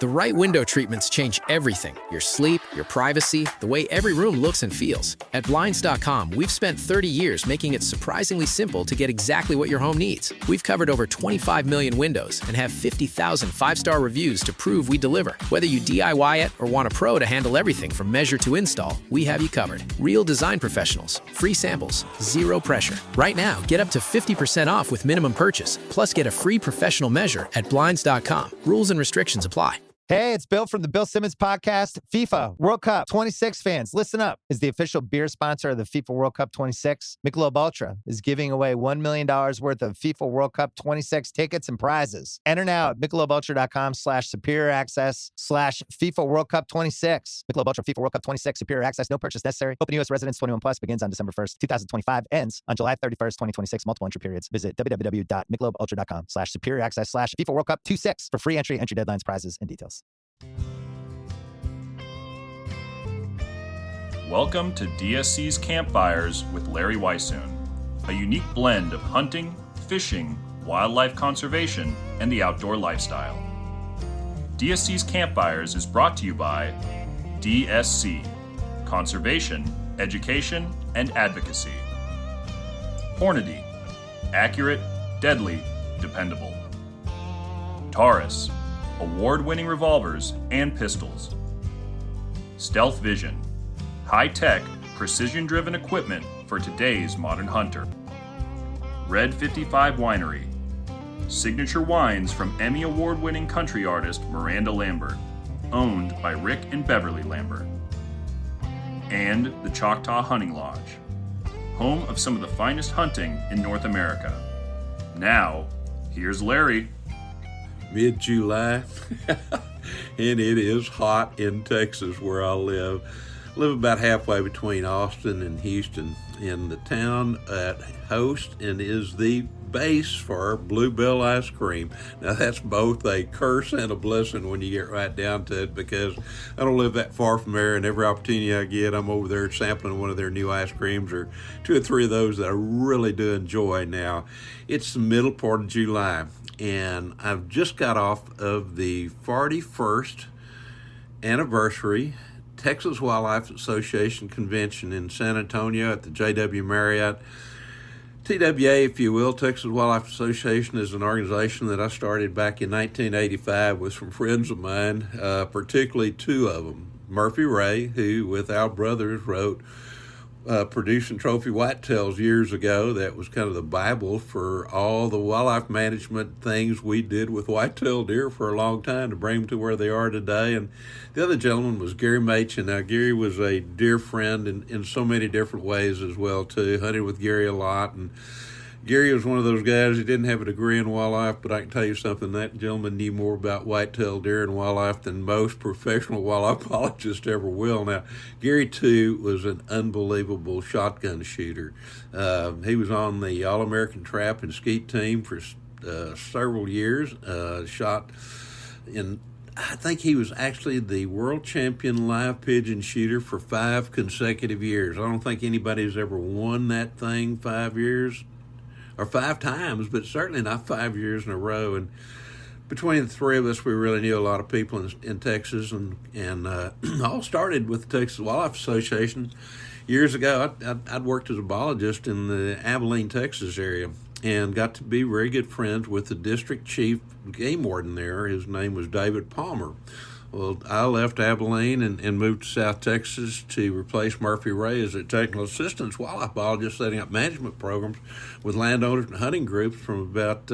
The right window treatments change everything: your sleep, your privacy, the way every room looks and feels. At Blinds.com, we've spent 30 years making it surprisingly simple to get exactly what your home needs. We've covered over 25 million windows and have 50,000 five-star reviews to prove we deliver. Whether you DIY it or want a pro to handle everything from measure to install, we have you covered. Real design professionals, free samples, zero pressure. Right now, get up to 50% off with minimum purchase, plus get a free professional measure at Blinds.com. Rules and restrictions apply. Hey, it's Bill from the Bill Simmons podcast. FIFA World Cup 26 fans, listen up. Is the official beer sponsor of the FIFA World Cup 26. Michelob Ultra is giving away $1 million worth of FIFA World Cup 26 tickets and prizes. Enter now at MichelobUltra.com/superior access/FIFA World Cup 26. Michelob Ultra FIFA World Cup 26 superior access. No purchase necessary. Open U.S. residents 21 plus begins on December 1st, 2025. Ends on July 31st, 2026. Multiple entry periods. Visit www.MichelobUltra.com/superior access/FIFA World Cup 26 for free entry deadlines, prizes, and details. Welcome to DSC's Campfires with Larry Weissoon, a unique blend of hunting, fishing, wildlife conservation, and the outdoor lifestyle. DSC's Campfires is brought to you by DSC, Conservation, Education, and Advocacy. Hornady, accurate, deadly, dependable. Taurus, award-winning revolvers and pistols. Stealth Vision, high-tech, precision-driven equipment for today's modern hunter. Red 55 Winery, signature wines from Emmy Award-winning country artist Miranda Lambert, owned by Rick and Beverly Lambert. And the Choctaw Hunting Lodge, home of some of the finest hunting in North America. Now, here's Larry. Mid-July, and it is hot in Texas where I live. I live about halfway between Austin and Houston, and the town that hosts and is the base for Bluebell ice cream. Now that's both a curse and a blessing when you get right down to it, because I don't live that far from there, and every opportunity I get, I'm over there sampling one of their new ice creams, or two or three of those that I really do enjoy. Now, it's the middle part of July, and I've just got off of the 41st anniversary Texas Wildlife Association convention in San Antonio at the JW Marriott. TWA, if you will, Texas Wildlife Association, is an organization that I started back in 1985 with some friends of mine, particularly two of them. Murphy Ray, who with our brothers wrote Producing Trophy Whitetails years ago. That was kind of the Bible for all the wildlife management things we did with whitetail deer for a long time to bring them to where they are today. And the other gentleman was Gary Machen. Now, Gary was a dear friend in so many different ways as well, too. Hunted with Gary a lot, and Gary was one of those guys who didn't have a degree in wildlife, but I can tell you something, that gentleman knew more about whitetail deer and wildlife than most professional wildlife ever will. Now, Gary, too, was an unbelievable shotgun shooter. He was on the All-American Trap and Skeet team for several years, shot in... I think he was actually the world champion live pigeon shooter for 5 consecutive years. I don't think anybody's ever won that thing 5 years. Or 5 times, but certainly not 5 years in a row. And between the three of us, we really knew a lot of people in Texas, and all started with the Texas Wildlife Association years ago. I'd worked as a biologist in the Abilene, Texas area, and got to be very good friends with the district chief game warden there. His name was David Palmer. Well, I left Abilene and moved to South Texas to replace Murphy Ray as a technical assistant wildlife biologist, setting up management programs with landowners and hunting groups from about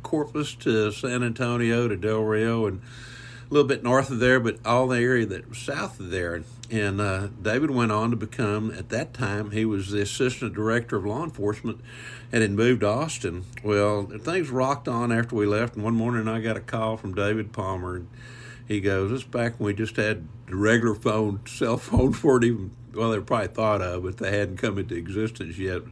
Corpus to San Antonio to Del Rio and a little bit north of there, but all the area that was south of there. And David went on to become, at that time, he was the assistant director of law enforcement and had moved to Austin. Well, things rocked on after we left, and one morning I got a call from David Palmer, and he goes, this is back when we just had the regular cell phones weren't even, well, they were probably thought of, but they hadn't come into existence yet.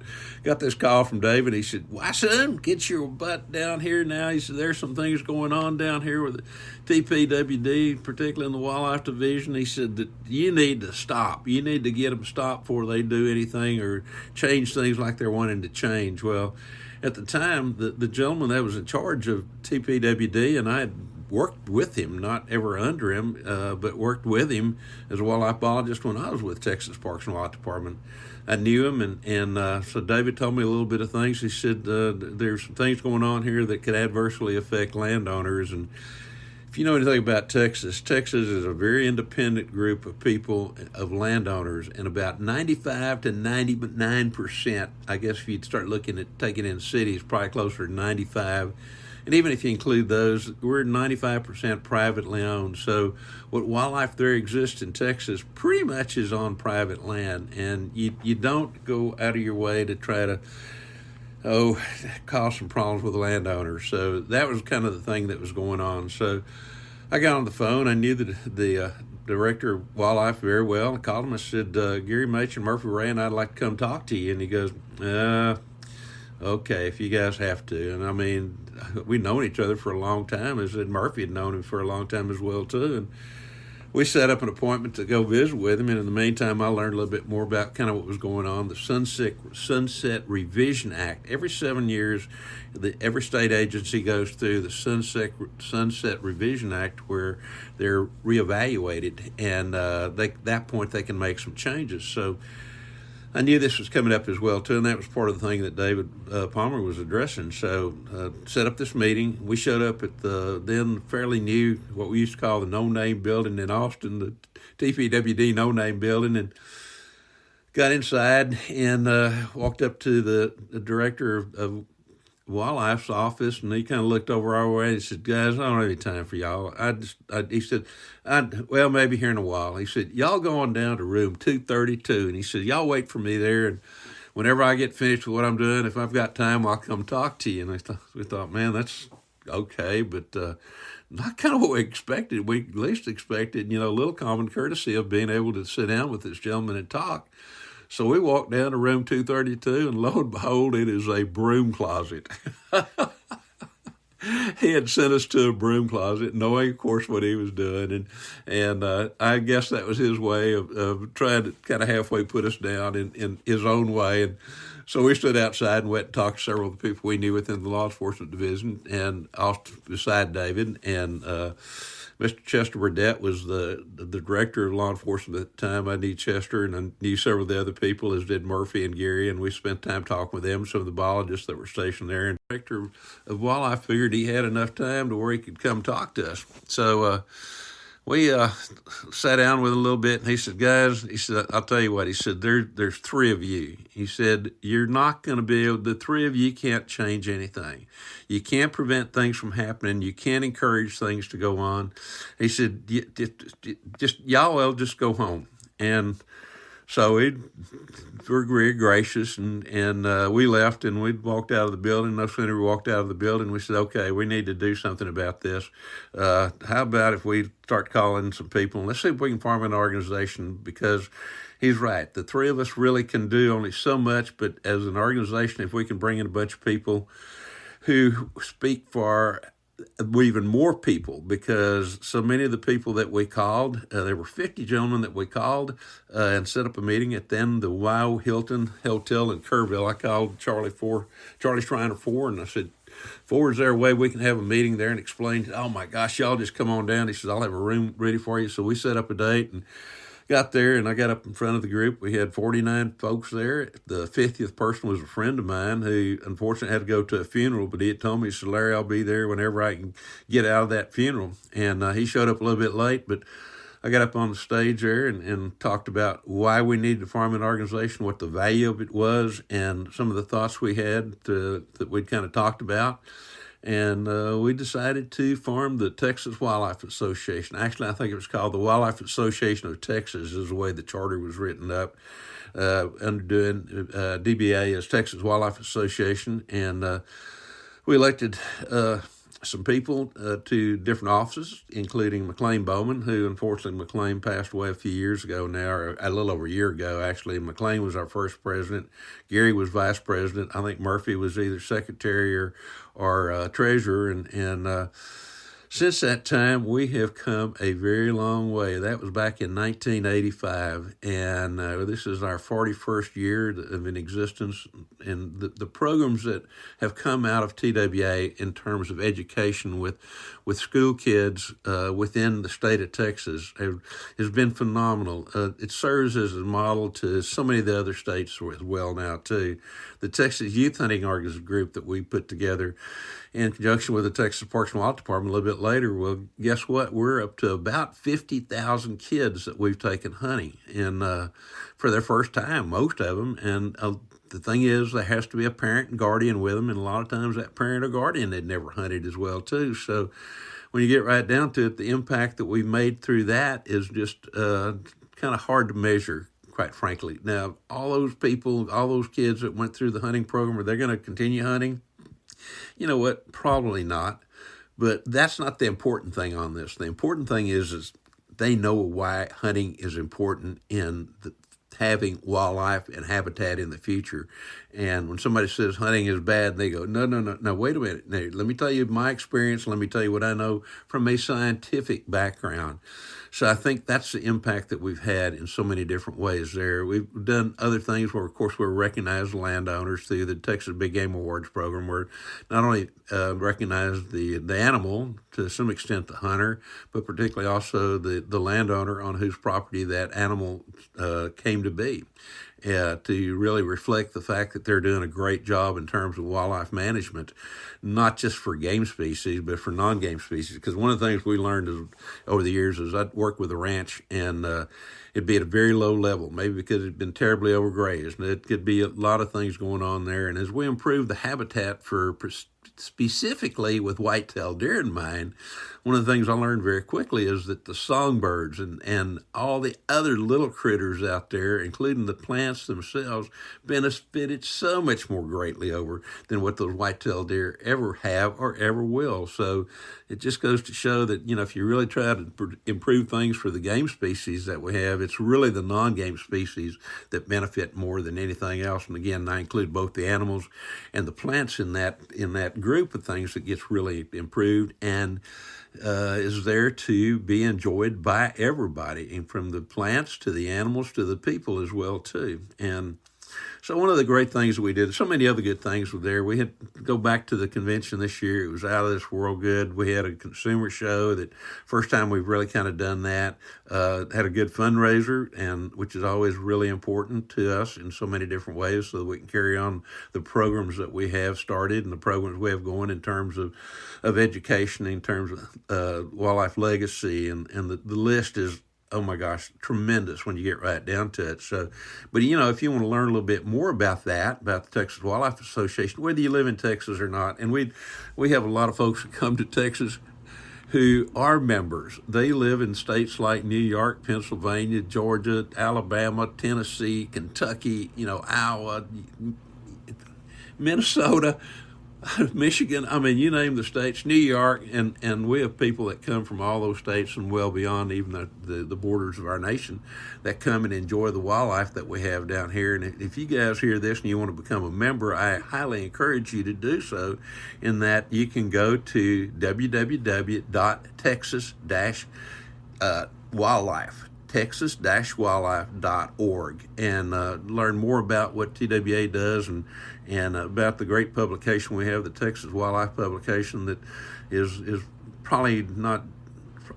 Got this call from David. He said, why, son, get your butt down here now. He said, there's some things going on down here with the TPWD, particularly in the Wildlife Division. He said that you need to stop. You need to get them stopped before they do anything or change things like they're wanting to change. Well, at the time, the gentleman that was in charge of TPWD, and I had worked with him, not ever under him, but worked with him as a wildlife biologist when I was with Texas Parks and Wildlife Department. I knew him, and so David told me a little bit of things. He said there's some things going on here that could adversely affect landowners. And if you know anything about Texas, Texas is a very independent group of people, of landowners, and about 95 to 99%, I guess if you'd start looking at taking in cities, probably closer to 95. And even if you include those, we're 95% privately owned. So what wildlife there exists in Texas pretty much is on private land. And you don't go out of your way to try to, cause some problems with the landowners. So that was kind of the thing that was going on. So I got on the phone. I knew the director of wildlife very well. I called him. I said, Gary Machen, Murphy Ray, and I'd like to come talk to you. And he goes, okay, if you guys have to. And I mean, we'd known each other for a long time. As said, Murphy had known him for a long time as well, too. And we set up an appointment to go visit with him. And in the meantime, I learned a little bit more about kind of what was going on. The Sunset Revision Act. Every 7 years, every state agency goes through the Sunset Revision Act, where they're reevaluated. And at that point, they can make some changes. So I knew this was coming up as well, too, and that was part of the thing that David Palmer was addressing. So set up this meeting. We showed up at the then fairly new, what we used to call the no-name building in Austin, the TPWD no-name building, and got inside and walked up to the director of Wildlife's office, and he kind of looked over our way and he said, guys, I don't have any time for y'all. He said, well, maybe here in a while. He said, y'all go on down to room 232. And he said, y'all wait for me there. And whenever I get finished with what I'm doing, if I've got time, I'll come talk to you. And we thought, man, that's okay, but not kind of what we expected. We at least expected, a little common courtesy of being able to sit down with this gentleman and talk. So we walked down to room 232, and lo and behold, it is a broom closet. He had sent us to a broom closet, knowing, of course, what he was doing. And I guess that was his way of trying to kind of halfway put us down in his own way. And so we stood outside and went and talked to several of the people we knew within the law enforcement division, and also beside David. And Mr. Chester Burdett was the director of law enforcement at the time. I knew Chester, and I knew several of the other people, as did Murphy and Gary, and we spent time talking with them, some of the biologists that were stationed there. And the director of wildlife figured he had enough time to where he could come talk to us. So we sat down with a little bit, and he said, guys, I'll tell you what, he said, there's three of you. He said, you're not going to be able, the three of you can't change anything. You can't prevent things from happening. You can't encourage things to go on. He said, y'all just go home. And so we were very gracious, and we left, and we walked out of the building. No sooner we walked out of the building, we said, okay, we need to do something about this. How about if we start calling some people, and let's see if we can form an organization, because he's right. The three of us really can do only so much, but as an organization, if we can bring in a bunch of people who speak for even more people, because so many of the people that we called, there were 50 gentlemen that we called and set up a meeting at then the Wow Hilton Hotel in Kerrville. I called Charlie Schreiner 4, and I said, 4, is there a way we can have a meeting there and explain? Oh my gosh, y'all just come on down. He says, I'll have a room ready for you. So we set up a date and got there, and I got up in front of the group. We had 49 folks there. The 50th person was a friend of mine who unfortunately had to go to a funeral, but he had told me, he said, Larry, I'll be there whenever I can get out of that funeral. And he showed up a little bit late, but I got up on the stage there and talked about why we needed to form an organization, what the value of it was, and some of the thoughts we had that we'd kind of talked about. And we decided to form the Texas Wildlife Association. Actually, I think it was called the Wildlife Association of Texas, is the way the charter was written up, under doing DBA as Texas Wildlife Association. And we elected some people to different offices, including McLean Bowman, who unfortunately McLean passed away a few years ago now, or a little over a year ago, actually. McLean was our first president. Gary was vice president. I think Murphy was either secretary or treasurer. And Since that time, we have come a very long way. That was back in 1985, and this is our 41st year of in existence. And the programs that have come out of TWA in terms of education with school kids within the state of Texas has been phenomenal. It serves as a model to so many of the other states as well now, too. The Texas Youth Hunting Group that we put together in conjunction with the Texas Parks and Wildlife Department a little bit later, well, guess what? We're up to about 50,000 kids that we've taken hunting and for their first time, most of them. And the thing is, there has to be a parent and guardian with them, and a lot of times that parent or guardian had never hunted as well, too. So when you get right down to it, the impact that we've made through that is just kind of hard to measure, quite frankly. Now, all those people, all those kids that went through the hunting program, are they going to continue hunting? You know what? Probably not. But that's not the important thing on this. The important thing is they know why hunting is important in having wildlife and habitat in the future. And when somebody says hunting is bad, they go, no, wait a minute. Now, let me tell you my experience. Let me tell you what I know from a scientific background. So I think that's the impact that we've had in so many different ways there. We've done other things where, of course, we're recognized landowners through the Texas Big Game Awards program, where not only recognize the animal, to some extent the hunter, but particularly also the landowner on whose property that animal came to be. To really reflect the fact that they're doing a great job in terms of wildlife management, not just for game species, but for non-game species. Because one of the things we learned over the years is I'd work with a ranch, and it'd be at a very low level, maybe because it'd been terribly overgrazed. It could be a lot of things going on there. And as we improve the habitat for specifically with white-tailed deer in mind, one of the things I learned very quickly is that the songbirds and all the other little critters out there, including the plants themselves, benefited so much more greatly over than what those white-tailed deer ever have or ever will. So it just goes to show that, you know, if you really try to improve things for the game species that we have, it's really the non-game species that benefit more than anything else. And again, I include both the animals and the plants in that group of things that gets really improved and is there to be enjoyed by everybody, and from the plants to the animals to the people as well too. And so one of the great things that we did, so many other good things were there. We had to go back to the convention this year. It was out of this world good. We had a consumer show that first time we've really kind of done that. Had a good fundraiser, and which is always really important to us in so many different ways, so that we can carry on the programs that we have started and the programs we have going in terms of education, in terms of wildlife legacy, and the list is, oh my gosh, tremendous when you get right down to it. So, but you know, if you want to learn a little bit more about that, about the Texas Wildlife Association, whether you live in Texas or not, and we have a lot of folks that come to Texas who are members. They live in states like New York, Pennsylvania, Georgia, Alabama, Tennessee, Kentucky, you know, Iowa, Minnesota, Michigan, I mean, you name the states, New York, and we have people that come from all those states and well beyond even the borders of our nation that come and enjoy the wildlife that we have down here. And if you guys hear this and you want to become a member, I highly encourage you to do so, in that you can go to texas-wildlife.org and learn more about what TWA does and about the great publication we have, the Texas Wildlife Publication, that is probably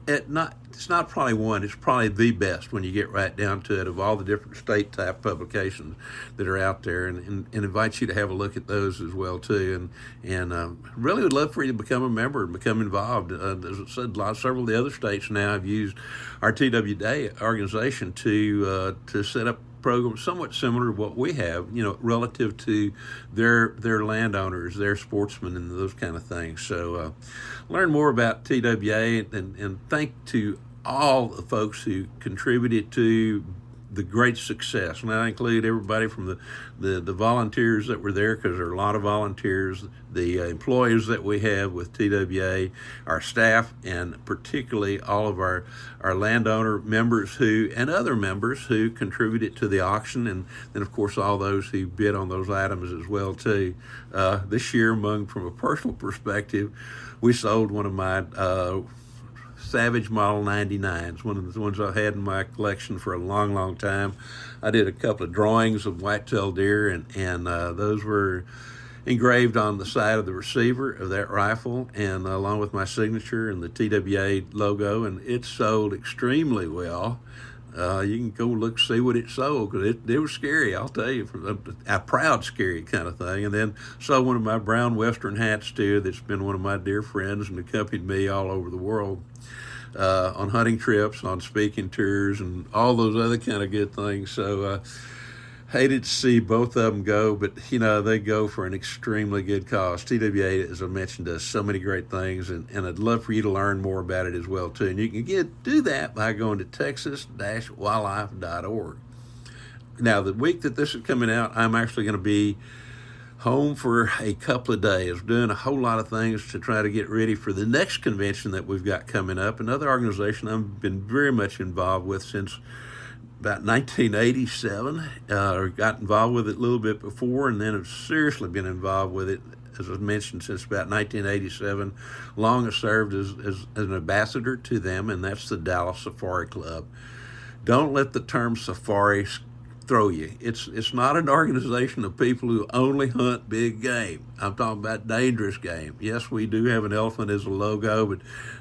it's not probably one, it's probably the best when you get right down to it, of all the different state type publications that are out there, and invite you to have a look at those as well too, and really would love for you to become a member and become involved. As I said, several of the other states now have used our TWA organization to set up programs somewhat similar to what we have, you know, relative to their landowners, their sportsmen, and those kind of things. So learn more about TWA, and thank to all the folks who contributed to the great success. And I include everybody from the volunteers that were there, because there are a lot of volunteers, the employees that we have with TWA, our staff, and particularly all of our landowner members and other members who contributed to the auction, and then of course all those who bid on those items as well too. This year, from a personal perspective, we sold one of my Savage Model 99s, one of the ones I've had in my collection for a long, long time. I did a couple of drawings of whitetail deer, and those were engraved on the side of the receiver of that rifle, and along with my signature and the TWA logo, and it sold extremely well. You can go see what it sold, because it was scary, I'll tell you, a proud, scary kind of thing. And then sold one of my brown Western hats too, that's been one of my dear friends and accompanied me all over the world on hunting trips, on speaking tours, and all those other kind of good things. So hated to see both of them go, but they go for an extremely good cause. TWA, as I mentioned, does so many great things, and I'd love for you to learn more about it as well too. And you can do that by going to texas-wildlife.org. Now, the week that this is coming out, I'm actually going to be home for a couple of days, doing a whole lot of things to try to get ready for the next convention that we've got coming up. Another organization I've been very much involved with since about 1987, got involved with it a little bit before, and then have seriously been involved with it, as I mentioned, since about 1987. Long has served as an ambassador to them, and that's the Dallas Safari Club. Don't let the term safari throw you. It's not an organization of people who only hunt big game. I'm talking about dangerous game. Yes, we do have an elephant as a logo, but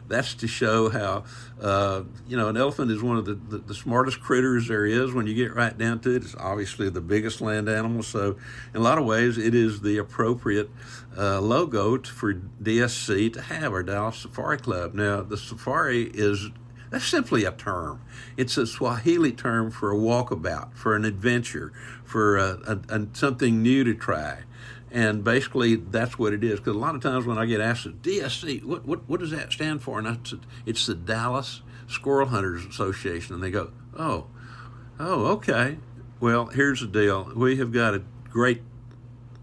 that's to show how, an elephant is one of the smartest critters there is when you get right down to it. It's obviously the biggest land animal, so in a lot of ways it is the appropriate logo for DSC to have, our Dallas Safari Club. Now, the safari that's simply a term. It's a Swahili term for a walkabout, for an adventure, for something new to try. And basically, that's what it is. Because a lot of times when I get asked, DSC, what does that stand for? And it's the Dallas Squirrel Hunters Association. And they go, oh, okay. Well, here's the deal. We have got a great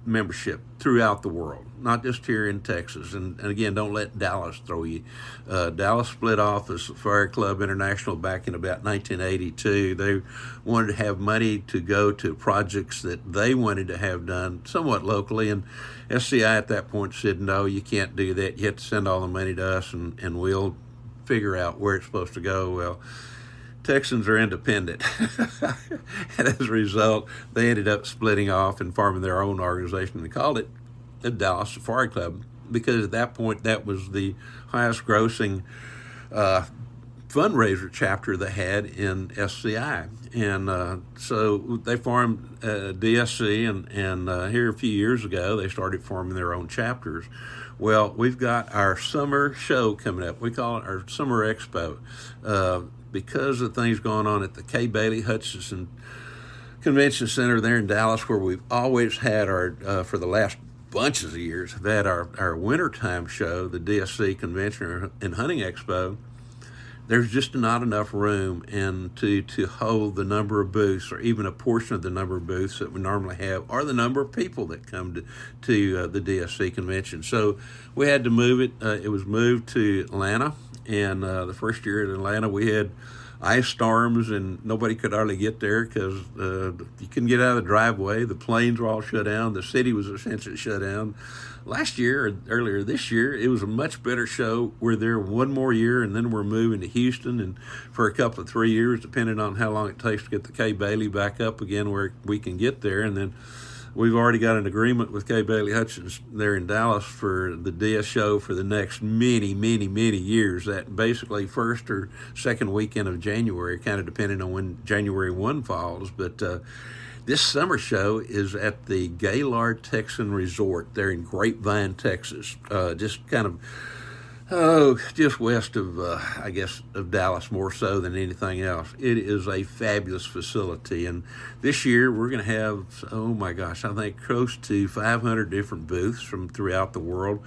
membership throughout the world, not just here in Texas. And again, don't let Dallas throw you. Dallas split off the Safari Club International back in about 1982. They wanted to have money to go to projects that they wanted to have done somewhat locally, and SCI at that point said, no, you can't do that. You have to send all the money to us, and we'll figure out where it's supposed to go. Well, Texans are independent, and as a result, they ended up splitting off and forming their own organization. They called it the Dallas Safari Club, because at that point, that was the highest grossing fundraiser chapter they had in SCI. And so they formed DSC, and here a few years ago, they started forming their own chapters. Well, we've got our summer show coming up. We call it our Summer Expo. Because of things going on at the Kay Bailey Hutchinson Convention Center there in Dallas, where we've always had our, for the last bunches of years, have had our wintertime show, the DSC Convention and Hunting Expo. There's just not enough room to hold the number of booths, or even a portion of the number of booths that we normally have, or the number of people that come to the DSC convention. So we had to move it. It was moved to Atlanta, and the first year in Atlanta we had ice storms, and nobody could hardly get there because you couldn't get out of the driveway. The planes were all shut down. The city was essentially shut down. Last year, or earlier this year, it was a much better show. We're there one more year, and then we're moving to Houston, and for a couple of 3 years, depending on how long it takes to get the Kay Bailey back up again where we can get there. And then we've already got an agreement with Kay Bailey Hutchins there in Dallas for the DS show for the next many, many, many years. That basically first or second weekend of January, kind of depending on when January 1 falls. But this summer show is at the Gaylord Texan Resort there in Grapevine, Texas, just kind of, just west of, I guess, of Dallas more so than anything else. It is a fabulous facility, and this year we're going to have, oh my gosh, I think close to 500 different booths from throughout the world.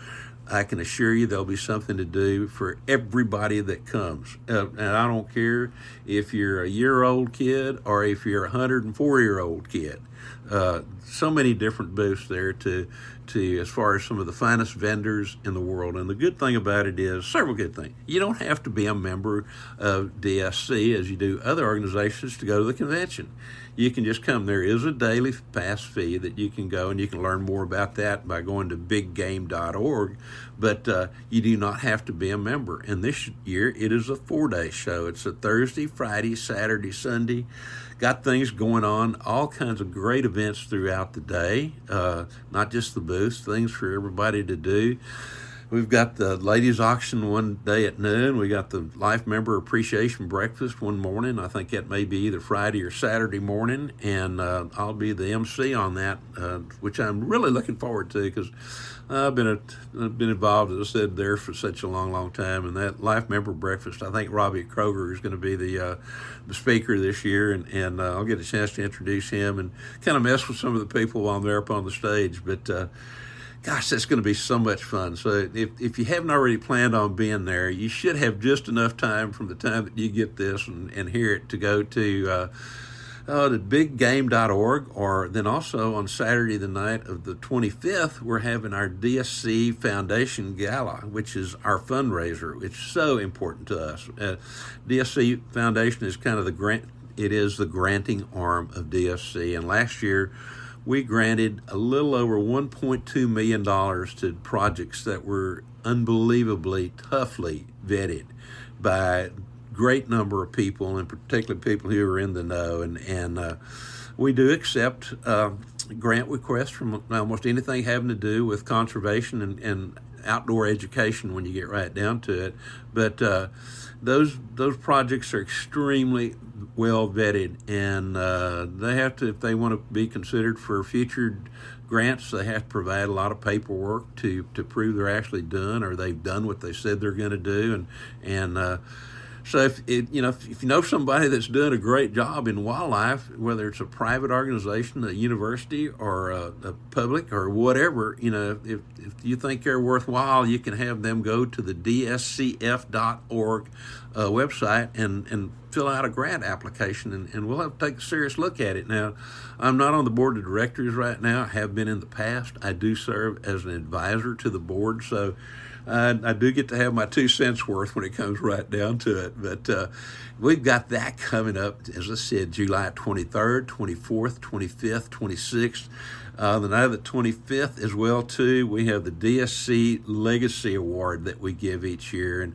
I can assure you there'll be something to do for everybody that comes. And I don't care if you're a year-old kid or if you're a 104-year-old kid. So many different booths there to as far as some of the finest vendors in the world. And the good thing about it is several good things. You don't have to be a member of DSC as you do other organizations to go to the convention. You can just come. There is a daily pass fee that you can go, and you can learn more about that by going to biggame.org. But you do not have to be a member. And this year, it is a 4-day show. It's a Thursday, Friday, Saturday, Sunday. Got things going on, all kinds of great events throughout the day, not just the booths, things for everybody to do. We've got the ladies auction one day at noon. We got the Life Member Appreciation Breakfast one morning. I think that may be either Friday or Saturday morning, and I'll be the MC on that, which I'm really looking forward to because I've been involved, as I said, there for such a long time. And that Life Member Breakfast, I think Robbie Kroger is going to be the speaker this year, and I'll get a chance to introduce him and kind of mess with some of the people while they're up on the stage. But gosh, that's going to be so much fun. So if you haven't already planned on being there, you should have just enough time from the time that you get this and hear it to go to biggame.org, or then also on Saturday the night of the 25th, we're having our DSC Foundation Gala, which is our fundraiser. It's so important to us. DSC Foundation is kind of it is the granting arm of DSC, and last year we granted a little over $1.2 million to projects that were unbelievably toughly vetted by great number of people, and particularly people who are in the know. And we do accept grant requests from almost anything having to do with conservation and outdoor education when you get right down to it. But those projects are extremely well vetted, and they have to, if they want to be considered for future grants, they have to provide a lot of paperwork to prove they're actually done, or they've done what they said they're going to do. And so if you know somebody that's doing a great job in wildlife, whether it's a private organization, a university, or a public, or whatever, if you think they're worthwhile, you can have them go to the dscf.org website and fill out a grant application, and we'll have to take a serious look at it. Now, I'm not on the board of directors right now. I have been in the past. I do serve as an advisor to the board, so I do get to have my 2 cents worth when it comes right down to it. But we've got that coming up, as I said, July 23rd, 24th, 25th, 26th. The night of the 25th as well, too, we have the DSC Legacy Award that we give each year. And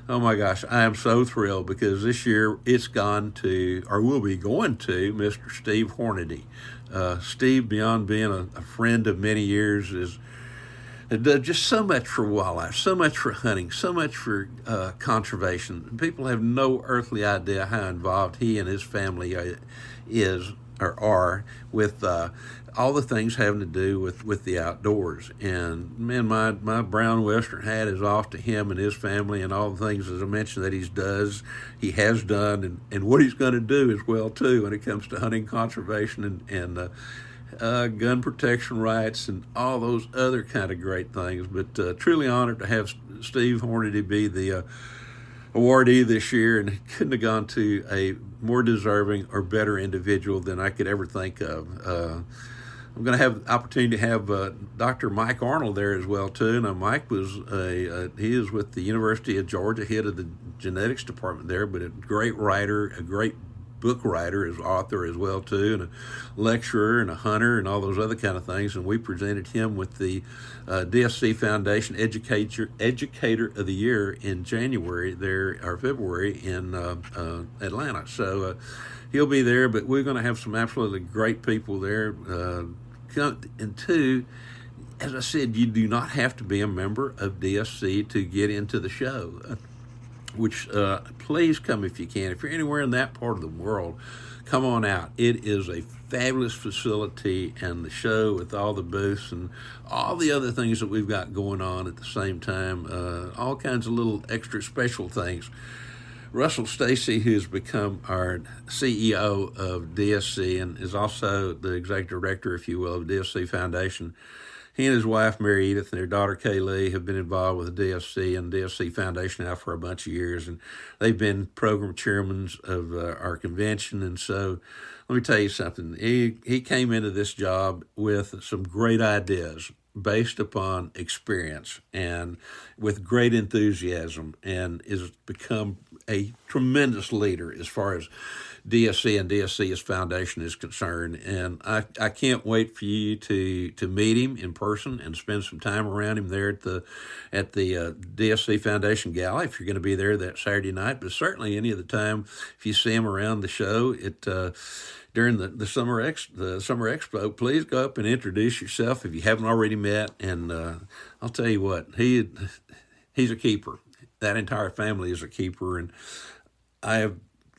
oh my gosh, I am so thrilled because this year it's gone to, or will be going to, Mr. Steve Hornady. Steve, beyond being a friend of many years, has done just so much for wildlife, so much for hunting, so much for conservation. People have no earthly idea how involved he and his family are with all the things having to do with the outdoors. And man, my brown Western hat is off to him and his family and all the things, as I mentioned, that he has done, and what he's going to do as well too when it comes to hunting conservation and gun protection rights and all those other kind of great things. But truly honored to have Steve Hornady be the awardee this year, and couldn't have gone to a more deserving or better individual than I could ever think of. I'm going to have the opportunity to have Dr. Mike Arnold there as well too. Now, Mike was he is with the University of Georgia, head of the genetics department there, but a great writer, a great book writer, as author as well too, and a lecturer and a hunter and all those other kind of things. And we presented him with the DSC Foundation Educator of the Year in January there, or February, in Atlanta. So he'll be there, but we're going to have some absolutely great people there. And two, as I said, you do not have to be a member of DSC to get into the show. Which please come if you can. If you're anywhere in that part of the world, come on out. It is a fabulous facility, and the show with all the booths and all the other things that we've got going on at the same time, all kinds of little extra special things. Russell Stacy, who's become our CEO of DSC and is also the executive director, if you will, of DSC Foundation, He and his wife, Mary Edith, and their daughter, Kaylee, have been involved with the DSC and DSC Foundation now for a bunch of years, and they've been program chairmen of our convention. And so let me tell you something. He came into this job with some great ideas based upon experience and with great enthusiasm, and has become a tremendous leader as far as DSC and DSC's foundation is concerned. And I can't wait for you to meet him in person and spend some time around him there at the DSC Foundation Gala, if you're going to be there that Saturday night. But certainly any of the time, if you see him around the show, during the summer expo, please go up and introduce yourself if you haven't already met. And I'll tell you what, he's a keeper. That entire family is a keeper, and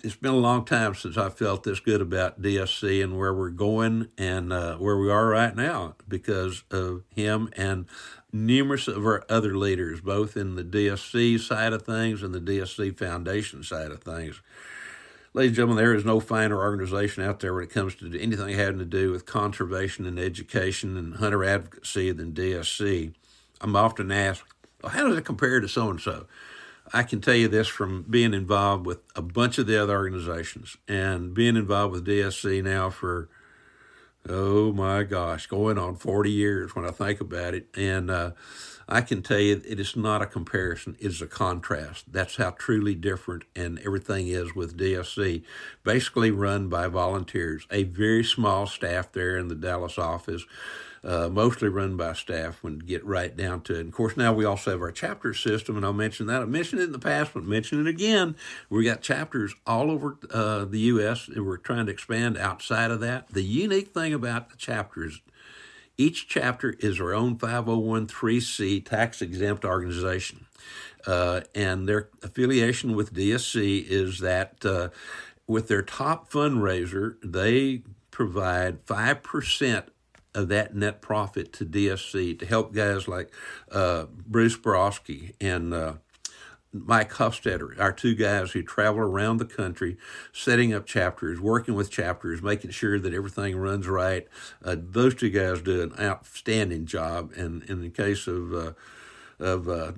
it's been a long time since I felt this good about DSC and where we're going and where we are right now because of him and numerous of our other leaders, both in the DSC side of things and the DSC Foundation side of things. Ladies and gentlemen, there is no finer organization out there when it comes to anything having to do with conservation and education and hunter advocacy than DSC. I'm often asked, well, how does it compare to so-and-so? I can tell you this from being involved with a bunch of the other organizations and being involved with DSC now for, oh my gosh, going on 40 years when I think about it. And I can tell you it is not a comparison, it is a contrast. That's how truly different and everything is with DSC. Basically run by volunteers, a very small staff there in the Dallas office, mostly run by staff when you get right down to it. And of course, now we also have our chapter system, and I'll mention that. I mentioned it in the past, but mention it again. We got chapters all over the U.S., and we're trying to expand outside of that. The unique thing about the chapters, each chapter is our own 501(c) tax-exempt organization. And their affiliation with DSC is that with their top fundraiser, they provide 5% of that net profit to DSC to help guys like Bruce Borowski and Mike Hofstetter, our two guys who travel around the country, setting up chapters, working with chapters, making sure that everything runs right. Those two guys do an outstanding job. And in the case of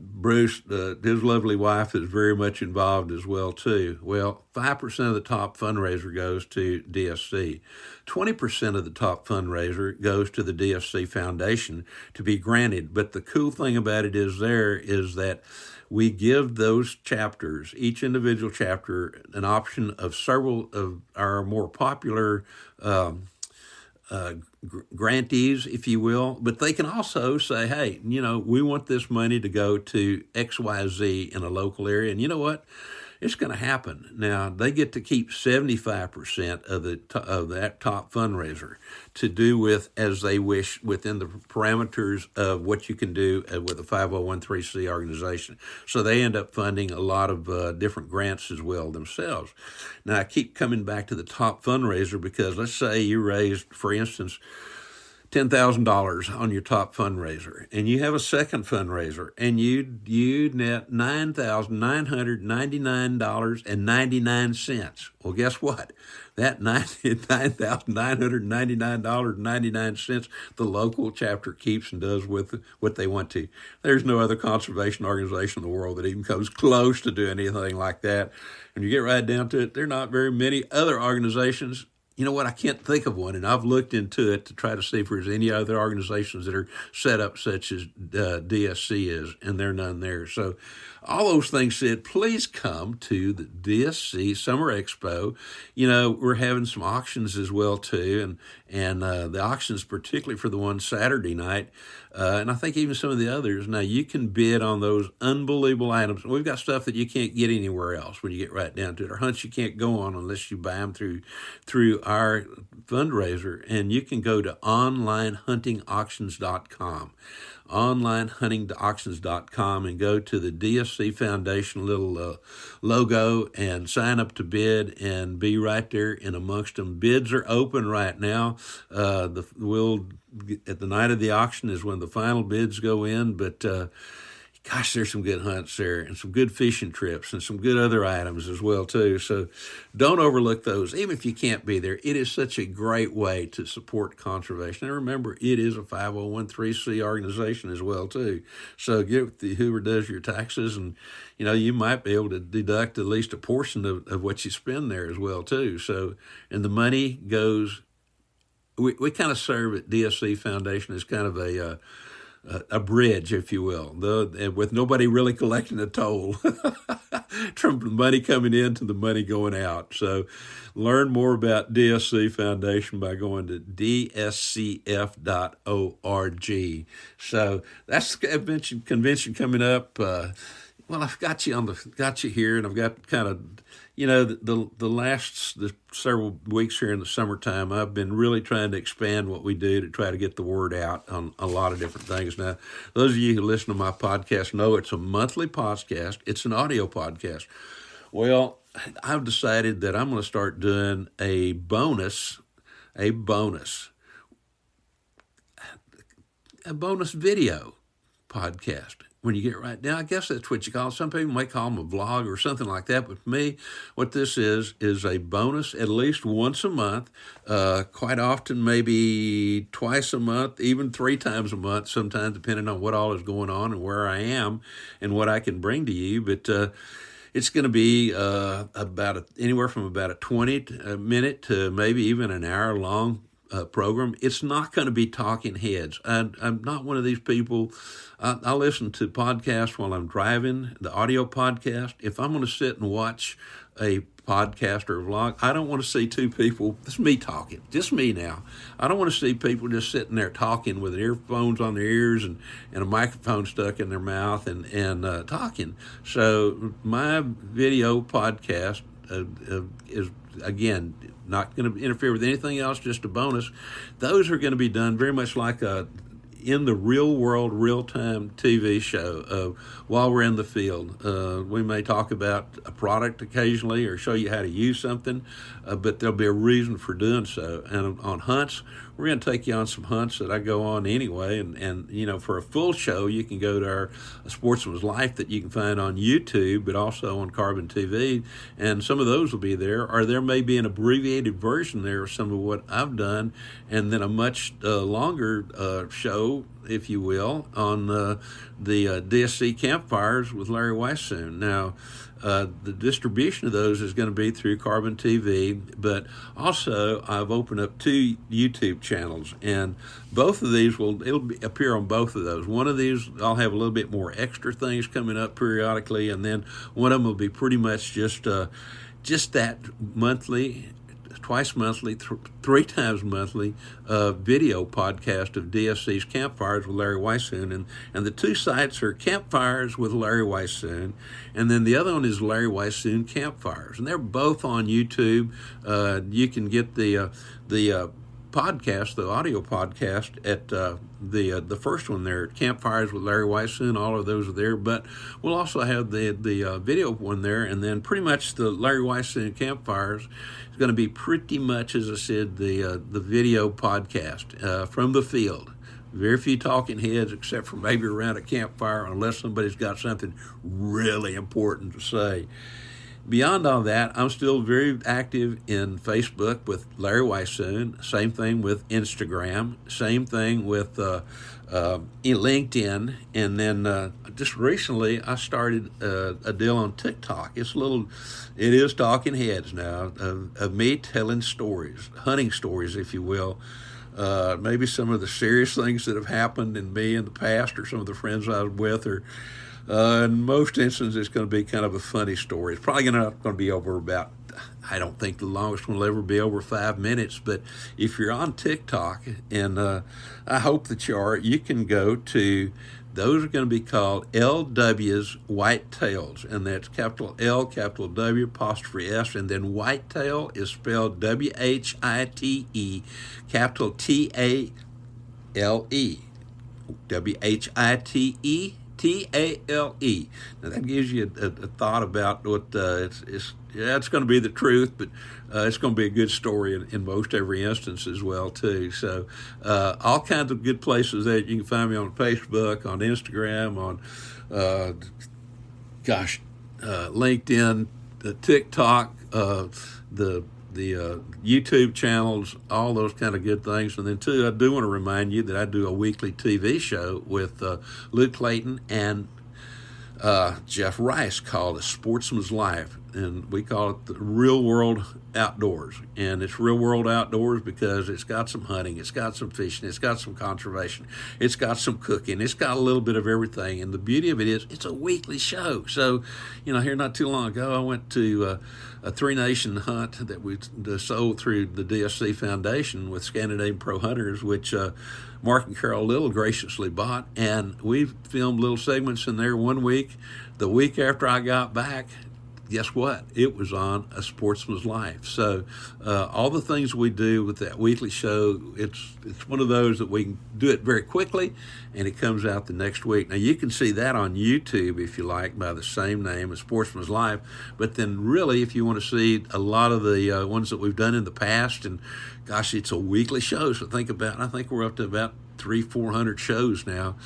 Bruce, his lovely wife is very much involved as well too. Well, 5% of the top fundraiser goes to DSC. 20% of the top fundraiser goes to the DSC Foundation to be granted. But the cool thing about it is that we give those chapters, each individual chapter, an option of several of our more popular grantees, if you will, but they can also say, hey, we want this money to go to XYZ in a local area. And you know what? It's going to happen. Now, they get to keep 75% of that top fundraiser to do with as they wish within the parameters of what you can do with a 501(c) organization. So they end up funding a lot of different grants as well themselves. Now, I keep coming back to the top fundraiser because let's say you raised, for instance, $10,000 on your top fundraiser, and you have a second fundraiser, and you net $9,999.99. Well, guess what? That $9,999.99, the local chapter keeps and does with what they want to. There's no other conservation organization in the world that even comes close to doing anything like that. And you get right down to it, there are not very many other organizations. You know what? I can't think of one, and I've looked into it to try to see if there's any other organizations that are set up such as DSC is, and there are none there. So all those things said, please come to the DSC Summer Expo. We're having some auctions as well, too, and the auctions, particularly for the one Saturday night, and I think even some of the others. Now, you can bid on those unbelievable items. We've got stuff that you can't get anywhere else when you get right down to it, or hunts you can't go on unless you buy them through our fundraiser. And you can go to onlinehuntingauctions.com. onlinehuntingauctions.com and go to the DSC Foundation little logo and sign up to bid and be right there in amongst them. Bids are open right now. At the night of the auction is when the final bids go in, but gosh, there's some good hunts there and some good fishing trips and some good other items as well, too. So don't overlook those. Even if you can't be there, it is such a great way to support conservation. And remember, it is a 501(c) organization as well, too. So get with whoever does your taxes, and, you might be able to deduct at least a portion of what you spend there as well, too. So, and the money goes, we kind of serve at DSC Foundation as kind of a bridge, if you will, with nobody really collecting a toll from the money coming in to the money going out. So learn more about DSC Foundation by going to dscf.org. So that's the convention coming up. Well, I've got you here, and I've got kind of, the several weeks here in the summertime, I've been really trying to expand what we do to try to get the word out on a lot of different things. Now, those of you who listen to my podcast know it's a monthly podcast. It's an audio podcast. Well, I've decided that I'm going to start doing a bonus video podcast. When you get right now, I guess that's what you call it. Some people might call them a vlog or something like that. But for me, what this is a bonus at least once a month, quite often maybe twice a month, even 3 times a month, sometimes depending on what all is going on and where I am and what I can bring to you. But it's going to be anywhere from about a 20-minute to maybe even an hour long program. It's not going to be talking heads. I'm not one of these people. I listen to podcasts while I'm driving, the audio podcast. If I'm going to sit and watch a podcast or a vlog, I don't want to see 2 people. It's me talking, just me now. I don't want to see people just sitting there talking with earphones on their ears and a microphone stuck in their mouth and talking. So my video podcast is, again, not going to interfere with anything else, just a bonus. Those are going to be done very much like in the real world, real-time TV show while we're in the field. We may talk about a product occasionally or show you how to use something, but there'll be a reason for doing so. And on hunts, we're going to take you on some hunts that I go on anyway. And for a full show, you can go to our Sportsman's Life that you can find on YouTube, but also on Carbon TV. And some of those will be there, or there may be an abbreviated version there of some of what I've done, and then a much longer show, if you will, on the DSC campfires with Larry Weissoon. Now, the distribution of those is going to be through Carbon TV, but also I've opened up 2 YouTube channels, and both of these it'll appear on both of those. One of these I'll have a little bit more extra things coming up periodically, and then one of them will be pretty much just that monthly, twice monthly, 3 times monthly video podcast of DSC's Campfires with Larry Weissoon. And the 2 sites are Campfires with Larry Weissoon, and then the other one is Larry Weissoon Campfires. And they're both on YouTube. You can get the podcast, the audio podcast, at the first one there, Campfires with Larry Weissoon. All of those are there, but we'll also have the video one there, and then pretty much the Larry Weissoon Campfires is going to be pretty much, as I said, the video podcast from the field. Very few talking heads, except for maybe around a campfire, unless somebody's got something really important to say. Beyond all that, I'm still very active in Facebook with Larry Weissoon. Same thing with Instagram. Same thing with LinkedIn. And then just recently, I started a deal on TikTok. It is talking heads now of me telling stories, hunting stories, if you will. Maybe some of the serious things that have happened in me in the past, or some of the friends I was with, or in most instances, it's going to be kind of a funny story. It's probably not going to be over about, I don't think the longest one will ever be over 5 minutes. But if you're on TikTok, and I hope that you are, you can go to, those are going to be called LW's Whitetails. And that's capital L, capital W, apostrophe S. And then whitetail is spelled WHITE, capital TALE. WHITE TALE. Now that gives you a thought about what it's going to be the truth, but it's going to be a good story in most every instance as well too. So all kinds of good places that you can find me on Facebook, on Instagram, on LinkedIn, TikTok, the YouTube channels, all those kind of good things. And then too, I do want to remind you that I do a weekly TV show with Luke Clayton and Jeff Rice called A Sportsman's Life, and we call it the Real World Outdoors. And it's Real World Outdoors because it's got some hunting, it's got some fishing, it's got some conservation, it's got some cooking, it's got a little bit of everything. And the beauty of it is it's a weekly show. So, here not too long ago, I went to a three-nation hunt that we sold through the DSC Foundation with Scandinavian Pro Hunters, which Mark and Carol Little graciously bought, and we filmed little segments in there one week. The week after I got back, guess what? It was on A Sportsman's Life. So all the things we do with that weekly show, it's one of those that we can do it very quickly, and it comes out the next week. Now, you can see that on YouTube, if you like, by the same name, A Sportsman's Life. But then really, if you want to see a lot of the ones that we've done in the past, and gosh, it's a weekly show, so I think we're up to about 300-400 shows now.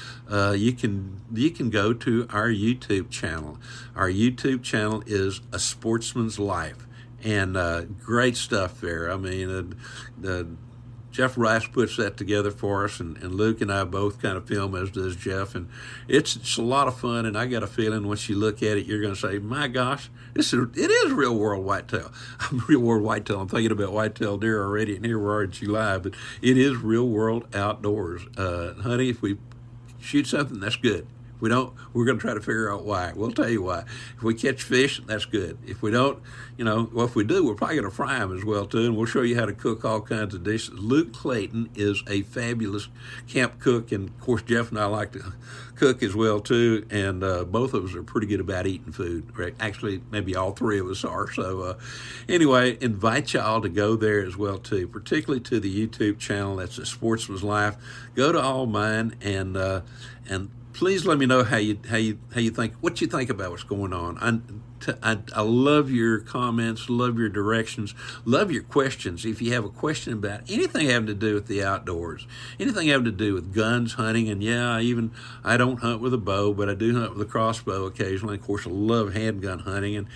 You can go to our YouTube channel. Our YouTube channel is A Sportsman's Life, and great stuff there. I mean, Jeff Rice puts that together for us, and Luke and I both kind of film, as does Jeff, and it's a lot of fun. And I got a feeling once you look at it, you're going to say, "My gosh, it is real world whitetail." I'm real world whitetail. I'm thinking about whitetail deer already, and here we are in July, but it is real world outdoors. Honey, if we shoot something, that's good. If we don't, we're going to try to figure out why. We'll tell you why. If we catch fish, that's good. If we don't, if we do, we're probably going to fry them as well, too, and we'll show you how to cook all kinds of dishes. Luke Clayton is a fabulous camp cook, and, of course, Jeff and I like to cook as well, too, and both of us are pretty good about eating food. Actually, maybe all three of us are. So, anyway, invite y'all to go there as well, too, particularly to the YouTube channel. That's A Sportsman's Life. Go to all mine, and please let me know how you think, what you think about what's going on. I love your comments, love your directions, love your questions. If you have a question about anything having to do with the outdoors, anything having to do with guns, hunting, and I don't hunt with a bow, but I do hunt with a crossbow occasionally. Of course, I love handgun hunting, and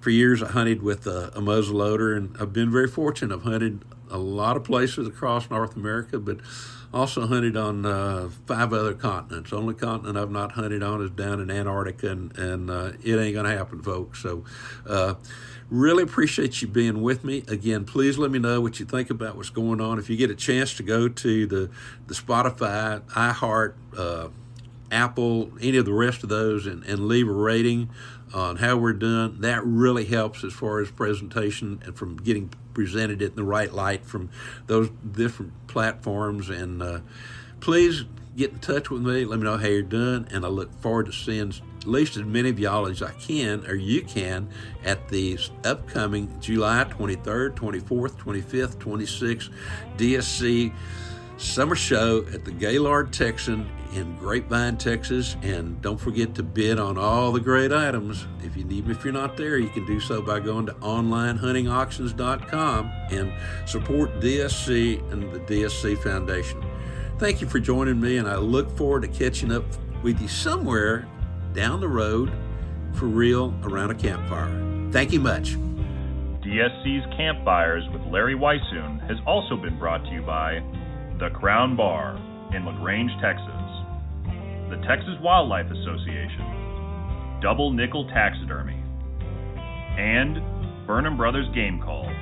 for years I hunted with a muzzleloader, and I've been very fortunate. I've hunted a lot of places across North America, but also hunted on 5 other continents. The only continent I've not hunted on is down in Antarctica, and it ain't going to happen, folks. So really appreciate you being with me. Again, please let me know what you think about what's going on. If you get a chance to go to the Spotify, iHeart, Apple, any of the rest of those, and leave a rating on how we're doing, that really helps as far as presentation and from getting presented it in the right light from those different platforms. And please get in touch with me. Let me know how you're doing, and I look forward to seeing at least as many of y'all as I can, or you can, at the upcoming July 23rd, 24th, 25th, 26th DSC Summer Show at the Gaylord Texan in Grapevine, Texas. And don't forget to bid on all the great items. Even if you're not there, you can do so by going to onlinehuntingauctions.com and support DSC and the DSC Foundation. Thank you for joining me, and I look forward to catching up with you somewhere down the road for real around a campfire. Thank you much. DSC's Campfires with Larry Weissoon has also been brought to you by The Crown Bar in LaGrange, Texas, the Texas Wildlife Association, Double Nickel Taxidermy, and Burnham Brothers Game Calls.